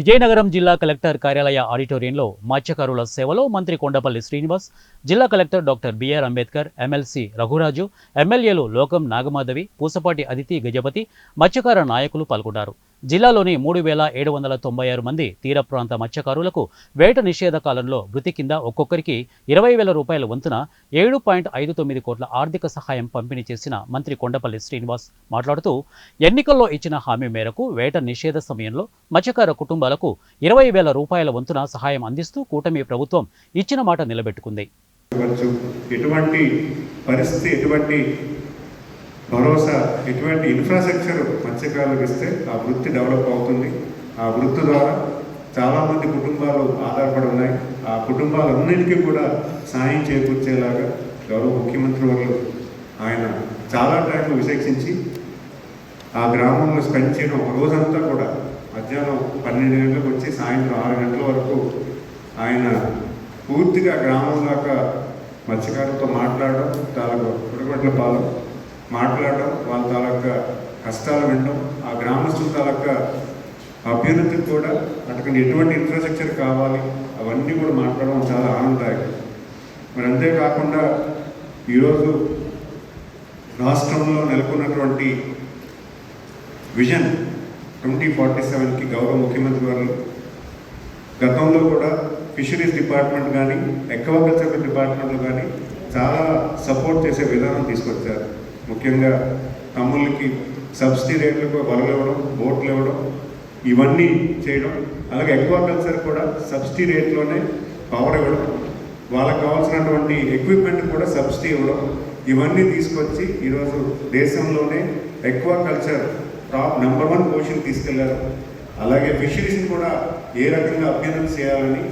విజయనగరం జిల్లా కలెక్టర్ కార్యాలయ ఆడిటోరియంలో మత్స్యకారుల సేవలో మంత్రి కొండపల్లి శ్రీనివాస్, జిల్లా collector doctor BR Ambedkar, MLC Raghuraju, ఎమ్మెల్యేలు లోకం నాగమాధవి, పూసపాటి అదితి గజపతి, మత్స్యకార నాయకులు పాల్గొన్నారు. జిల్లాలోని 3,796 మంది తీర ప్రాంత మత్స్యకారులకు వేట నిషేధ కాలంలో వృత్తి కింద ఒక్కొక్కరికి 20,000 రూపాయల వంతున 7.59 కోట్ల ఆర్థిక సహాయం పంపిణీ చేసిన మంత్రి కొండపల్లి శ్రీనివాస్ మాట్లాడుతూ, ఎన్నికల్లో ఇచ్చిన హామీ మేరకు వేట నిషేధ సమయంలో మత్స్యకార కుటుంబాలకు 20,000 రూపాయల వంతున సహాయం అందిస్తూ కూటమి ప్రభుత్వం ఇచ్చిన మాట నిలబెట్టుకుంది. ఎటువంటి పరిస్థితి, ఎటువంటి భరోసా, ఎటువంటి ఇన్ఫ్రాస్ట్రక్చర్ మత్స్యకారులకు ఇస్తే ఆ వృత్తి డెవలప్ అవుతుంది. ఆ వృత్తి ద్వారా చాలామంది కుటుంబాలు ఆధారపడి ఉన్నాయి. ఆ కుటుంబాలన్నిటికీ కూడా సాయం చేకూర్చేలాగా గౌరవ ముఖ్యమంత్రి వారు ఆయన చాలా టైంలో విశేషించి ఆ గ్రామంలో స్పెండ్ చేయడం, రోజంతా కూడా మధ్యాహ్నం 12 గంటలకు వచ్చి సాయంత్రం 6 గంటల వరకు ఆయన పూర్తిగా గ్రామం దాకా మత్స్యకారులతో మాట్లాడడం, తాలూకు ఉడగొట్ల పాలు మాట్లాడడం, వాళ్ళ తాలూకా కష్టాలు వినడం, ఆ గ్రామస్తుల తాలూకా అభ్యున్నతికి కూడా అటుకుని ఎటువంటి ఇన్ఫ్రాస్ట్రక్చర్ కావాలి అవన్నీ కూడా మాట్లాడడం చాలా ఆనందదాయకం. మరి అంతేకాకుండా ఈరోజు రాష్ట్రంలో నెలకొన్నటువంటి విజన్ 2047కి గౌరవ ముఖ్యమంత్రి వారు గతంలో కూడా ఫిషరీస్ డిపార్ట్మెంట్ కానీ అక్వాకల్చర్ డిపార్ట్మెంట్లో కానీ చాలా సపోర్ట్ చేసే విధానం తీసుకొచ్చారు. ముఖ్యంగా తమ్ముళ్ళకి సబ్సిడీ రేట్లకు వలలు ఇవ్వడం, బోట్లు ఇవ్వడం, ఇవన్నీ చేయడం. అలాగే అక్వాకల్చర్ కూడా సబ్సిడీ రేట్లోనే పవర్ ఇవ్వడం, వాళ్ళకి కావాల్సినటువంటి ఎక్విప్మెంట్ కూడా సబ్సిడీ ఇవ్వడం, ఇవన్నీ తీసుకొచ్చి ఈరోజు దేశంలోనే అక్వాకల్చర్ టాప్ నెంబర్ 1 పొజిషన్ తీసుకెళ్లారు. అలాగే ఫిషరీస్ని కూడా ఏ రకంగా అభ్యున్నతి చేయాలని